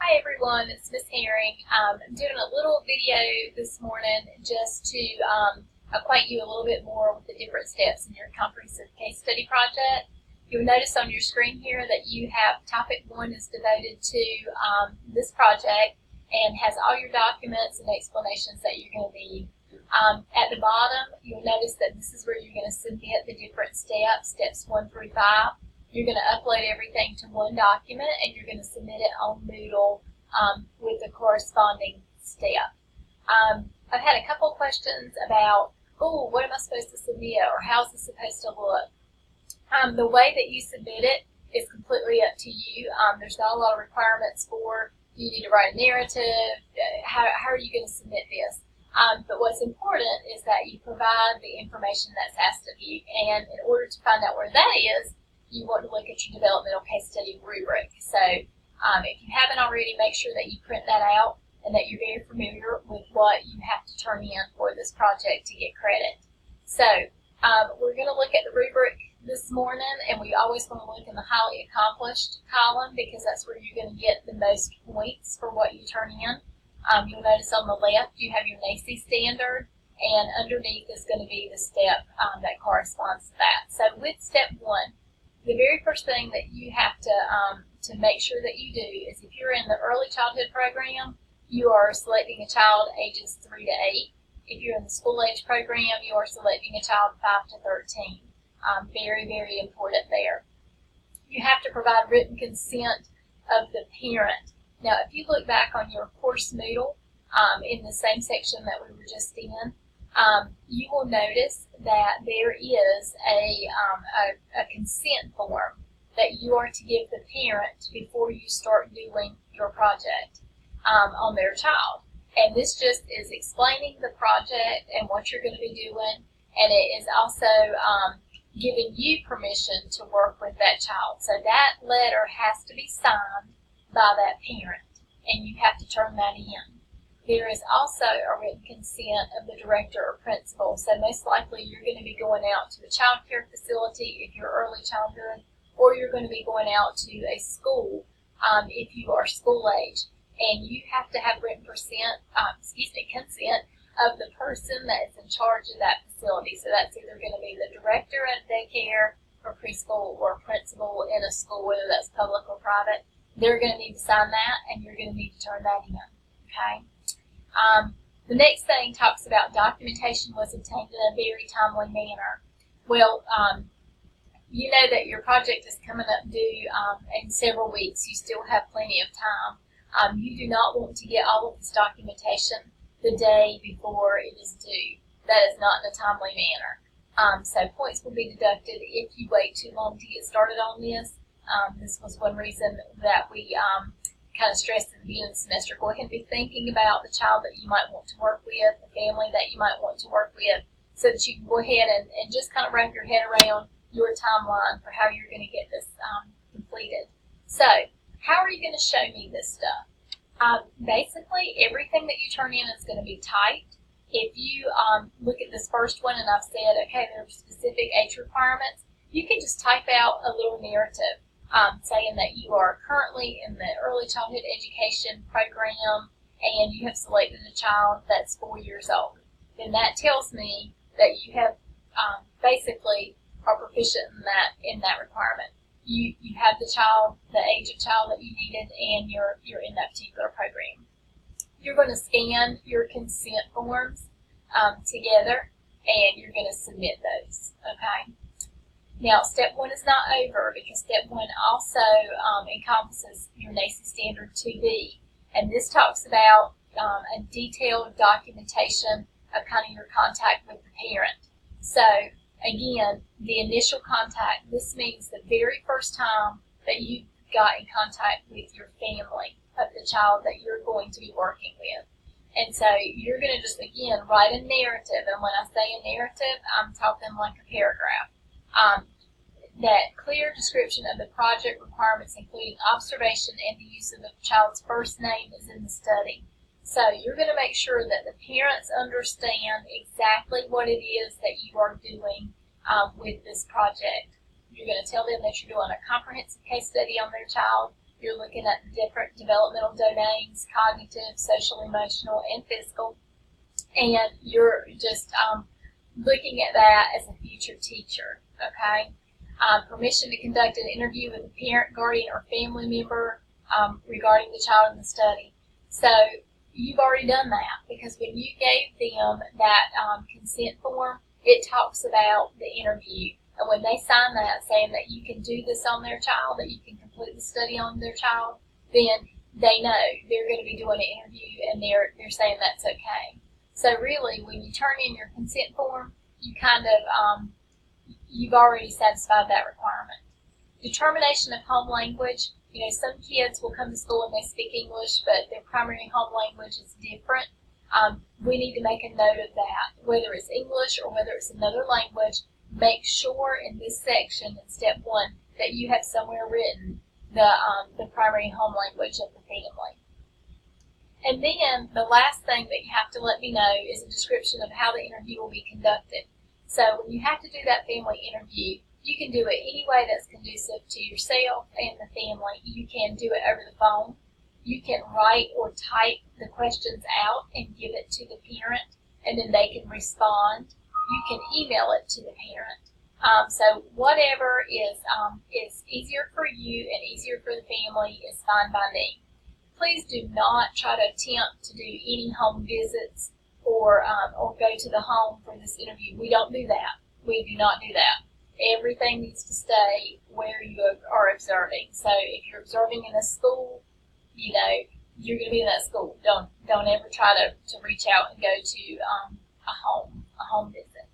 Hi everyone, it's Miss Herring. I'm doing a little video this morning just to acquaint you a little bit more with the different steps in your comprehensive case study project. You'll notice on your screen here that you have topic 1 is devoted to this project and has all your documents and explanations that you're going to need. At the bottom, you'll notice that this is where you're going to submit the different steps 1 through 5. You're going to upload everything to one document and you're going to submit it on Moodle with the corresponding step. I've had a couple questions about, what am I supposed to submit or how's this supposed to look? The way that you submit it is completely up to you. There's not a lot of requirements for you need to write a narrative. How are you going to submit this? But what's important is that you provide the information that's asked of you, and in order to find out where that is, you want to look at your developmental case study rubric. So if you haven't already, make sure that you print that out and that you're very familiar with what you have to turn in for this project to get credit. So we're going to look at the rubric this morning, and we always want to look in the highly accomplished column because that's where you're going to get the most points for what you turn in. You'll notice on the left you have your NAEYC standard, and underneath is going to be the step that corresponds to that. So with step 1, the very first thing that you have to make sure that you do is if you're in the early childhood program, you are selecting a child ages 3 to 8. If you're in the school age program, you are selecting a child 5 to 13. Very, very important there. You have to provide written consent of the parent. Now, if you look back on your course Moodle in the same section that we were just in, you will notice that there is a consent form that you are to give the parent before you start doing your project on their child. And this just is explaining the project and what you're going to be doing, and it is also giving you permission to work with that child. So that letter has to be signed by that parent, and you have to turn that in. There is also a written consent of the director or principal. So most likely you're going to be going out to a child care facility if you're early childhood, or you're going to be going out to a school if you are school age. And you have to have written consent of the person that is in charge of that facility. So that's either going to be the director at daycare or preschool or principal in a school, whether that's public or private. They're going to need to sign that, and you're going to need to turn that in. Okay. The next thing talks about documentation was obtained in a very timely manner. Well, you know that your project is coming up due in several weeks. You still have plenty of time. You do not want to get all of this documentation the day before it is due. That is not in a timely manner. So points will be deducted if you wait too long to get started on this. This was one reason that we kind of stressed at the beginning of the semester. Go ahead and be thinking about the child that you might want to work with, the family that you might want to work with, so that you can go ahead and just kind of wrap your head around your timeline for how you're going to get this completed. So, how are you going to show me this stuff? Basically, everything that you turn in is going to be typed. If you look at this first one and I've said, okay, there are specific age requirements, you can just type out a little narrative saying that you are currently in the early childhood education program and you have selected a child that's 4 years old. Then that tells me that you have basically are proficient in that requirement. You have the child, the age of child that you needed, and you're in that particular program. You're going to scan your consent forms together, and you're going to submit those. Okay. Now, step 1 is not over because step 1 also encompasses your NAEYC Standard 2B, and this talks about a detailed documentation of kind of your contact with the parent. So, again, the initial contact, this means the very first time that you got in contact with your family of the child that you're going to be working with. And so you're going to just, again, write a narrative. And when I say a narrative, I'm talking like a paragraph. That clear description of the project requirements, including observation and the use of the child's first name, is in the study. So you're going to make sure that the parents understand exactly what it is that you are doing with this project. You're going to tell them that you're doing a comprehensive case study on their child. You're looking at the different developmental domains, cognitive, social, emotional, and physical. And you're just looking at that as a future teacher, okay? Permission to conduct an interview with a parent, guardian, or family member regarding the child in the study. So you've already done that, because when you gave them that consent form, it talks about the interview. And when they sign that saying that you can do this on their child, that you can complete the study on their child, then they know they're going to be doing an interview, and they're saying that's okay. So really, when you turn in your consent form, you kind of, you've already satisfied that requirement. Determination of home language. You know, some kids will come to school and they speak English, but their primary home language is different. We need to make a note of that. Whether it's English or whether it's another language, make sure in this section, in step 1, that you have somewhere written the primary home language of the family. And then the last thing that you have to let me know is a description of how the interview will be conducted. So when you have to do that family interview, you can do it any way that's conducive to yourself and the family. You can do it over the phone. You can write or type the questions out and give it to the parent, and then they can respond. You can email it to the parent. So whatever is easier for you and easier for the family is fine by me. Please do not try to attempt to do any home visits or go to the home for this interview. We don't do that. We do not do that. Everything needs to stay where you are observing. So if you're observing in a school, you know, you're going to be in that school. Don't ever try to reach out and go to a home visit.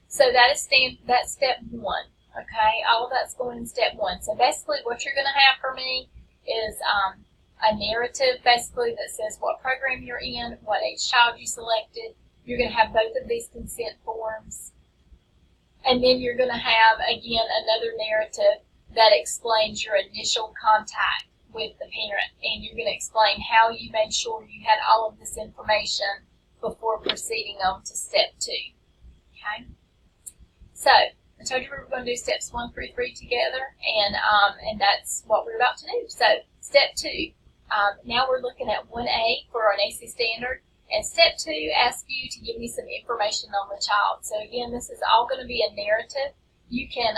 So that's step 1. Okay, all of that's going in step 1. So basically, what you're going to have for me is a narrative, basically, that says what program you're in, what age child you selected. You're going to have both of these consent forms. And then you're going to have, again, another narrative that explains your initial contact with the parent. And you're going to explain how you made sure you had all of this information before proceeding on to step 2. Okay? So, I told you we were going to do steps 1 through 3 together, and that's what we're about to do. So, step 2. Now we're looking at 1A for an AC standard. And step 2 asks you to give me some information on the child. So again, this is all going to be a narrative. You can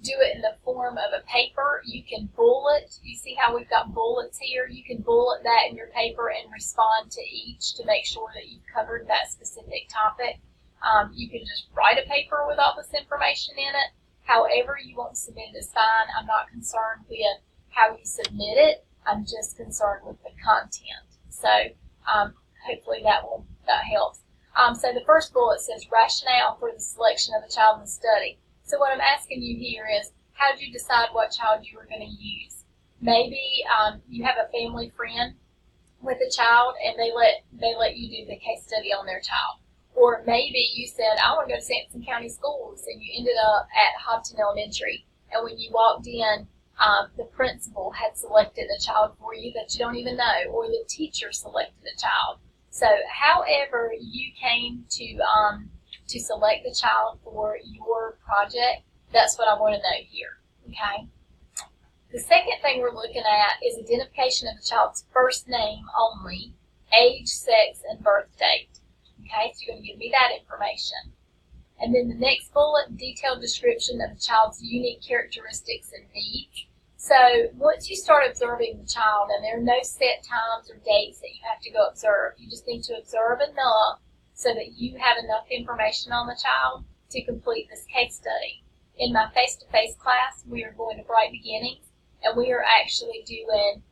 do it in the form of a paper. You can bullet. You see how we've got bullets here? You can bullet that in your paper and respond to each to make sure that you've covered that specific topic. You can just write a paper with all this information in it. However you want to submit it is fine. I'm not concerned with how you submit it. I'm just concerned with the content. So hopefully that helps. So the first bullet says rationale for the selection of a child in the study. So what I'm asking you here is, how did you decide what child you were going to use? Maybe you have a family friend with a child, and they let you do the case study on their child. Or maybe you said, I want to go to Sampson County Schools, and you ended up at Hopton Elementary. And when you walked in, the principal had selected a child for you that you don't even know, or the teacher selected a child. So however you came to select the child for your project, that's what I want to know here, okay? The second thing we're looking at is identification of the child's first name only, age, sex, and birth date. Okay, so you're going to give me that information. And then the next bullet, detailed description of the child's unique characteristics and needs. So once you start observing the child, and there are no set times or dates that you have to go observe, you just need to observe enough so that you have enough information on the child to complete this case study. In my face-to-face class, we are going to Bright Beginnings, and we are actually doing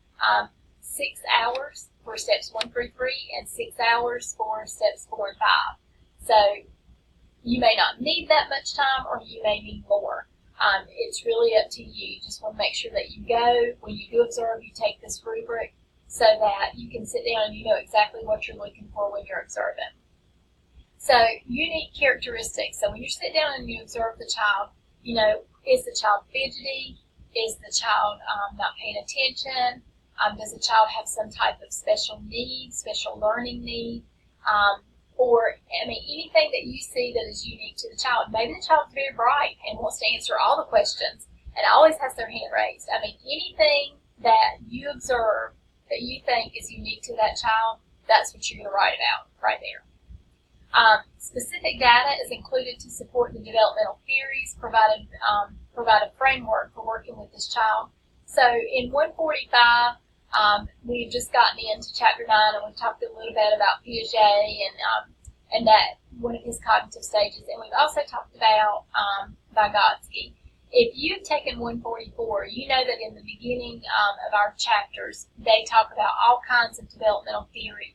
6 hours for steps 1 through 3 and 6 hours for steps 4 and 5. So you may not need that much time, or you may need more. It's really up to you. You just want to make sure that you go. When you do observe, you take this rubric so that you can sit down and you know exactly what you're looking for when you're observing. So unique characteristics. So when you sit down and you observe the child, you know, is the child fidgety? Is the child not paying attention? Does the child have some type of special need, special learning need? Or, I mean, anything that you see that is unique to the child. Maybe the child's very bright and wants to answer all the questions and always has their hand raised. I mean, anything that you observe that you think is unique to that child, that's what you're going to write about right there. Specific data is included to support the developmental theories, provide a framework for working with this child. So in 145, we've just gotten into Chapter 9, and we've talked a little bit about Piaget and that one of his cognitive stages. And we've also talked about Vygotsky. If you've taken 144, you know that in the beginning of our chapters, they talk about all kinds of developmental theories.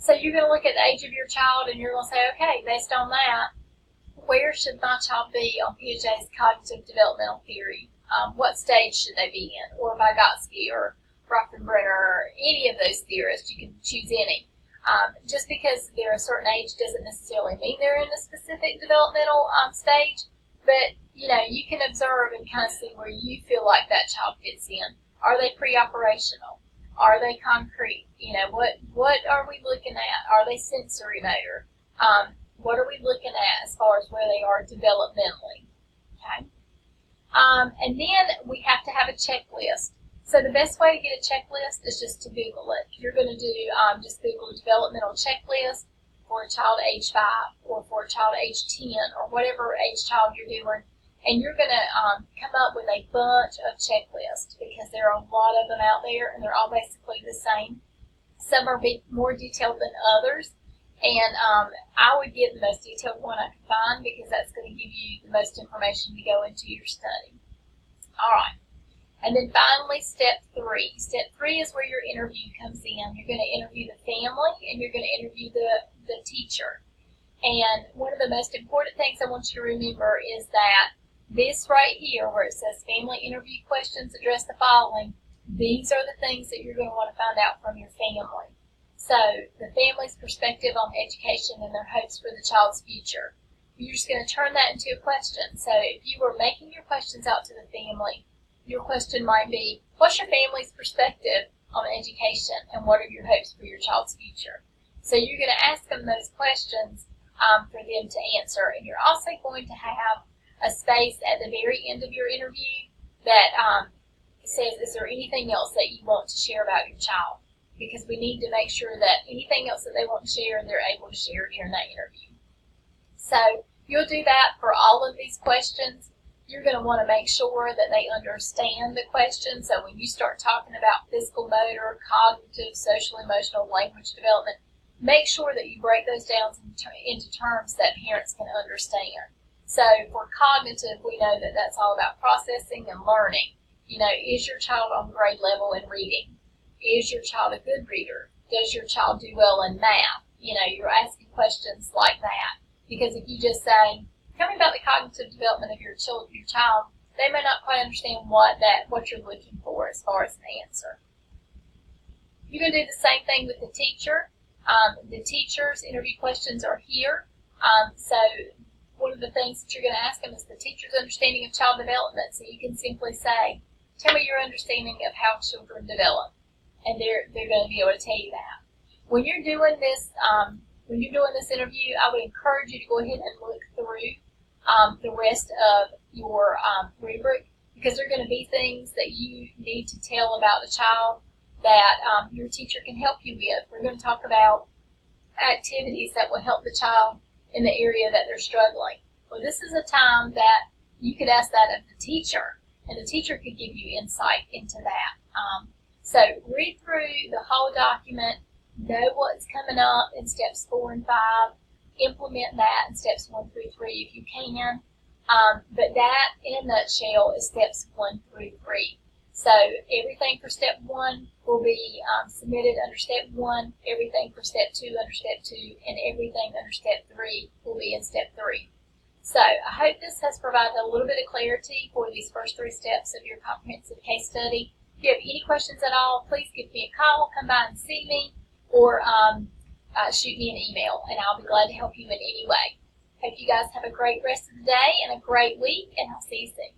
So you're going to look at the age of your child, and you're going to say, okay, based on that, where should my child be on Piaget's cognitive developmental theory? What stage should they be in? Or Vygotsky, or Bronfenbrenner, or any of those theorists. You can choose any. Just because they're a certain age doesn't necessarily mean they're in a specific developmental stage, but you can observe and kind of see where you feel like that child fits in. Are they pre-operational? Are they concrete? What are we looking at? Are they sensory motor? What are we looking at as far as where they are developmentally? Okay. And then we have to have a checklist. So the best way to get a checklist is just to Google it. You're going to do just Google developmental checklist for a child age 5 or for a child age 10 or whatever age child you're doing. And you're going to come up with a bunch of checklists because there are a lot of them out there and they're all basically the same. Some are more detailed than others. And I would get the most detailed one I could find because that's going to give you the most information to go into your study. All right. And then finally, step 3. Step 3 is where your interview comes in. You're going to interview the family and you're going to interview the teacher. And one of the most important things I want you to remember is that this right here, where it says family interview questions, address the following, these are the things that you're going to want to find out from your family. So the family's perspective on education and their hopes for the child's future. You're just going to turn that into a question. So if you were making your questions out to the family, your question might be, what's your family's perspective on education and what are your hopes for your child's future? So you're going to ask them those questions for them to answer. And you're also going to have a space at the very end of your interview that says, is there anything else that you want to share about your child? Because we need to make sure that anything else that they want to share, they're able to share during that interview. So you'll do that for all of these questions. You're going to want to make sure that they understand the question. So when you start talking about physical, motor, cognitive, social, emotional, language development, make sure that you break those down into terms that parents can understand. So for cognitive, we know that that's all about processing and learning. Is your child on grade level in reading? Is your child a good reader? Does your child do well in math? You're asking questions like that. Because if you just say, tell me about the cognitive development of your child, they may not quite understand what you're looking for as far as an answer. You can do the same thing with the teacher. The teacher's interview questions are here. So one of the things that you're going to ask them is the teacher's understanding of child development. So you can simply say, tell me your understanding of how children develop. And they're going to be able to tell you that. When you're doing this interview, I would encourage you to go ahead and look through the rest of your rubric, because there are going to be things that you need to tell about the child that your teacher can help you with. We're going to talk about activities that will help the child in the area that they're struggling. Well, this is a time that you could ask that of the teacher, and the teacher could give you insight into that. So read through the whole document, know what's coming up in steps 4 and 5, implement that in steps 1 through 3 if you can. But that, in a nutshell, is steps 1 through 3. So everything for step 1 will be submitted under step 1, everything for step 2 under step 2, and everything under step 3 will be in step 3. So I hope this has provided a little bit of clarity for these first 3 steps of your comprehensive case study. If you have any questions at all, please give me a call, come by and see me, or shoot me an email, and I'll be glad to help you in any way. Hope you guys have a great rest of the day and a great week, and I'll see you soon.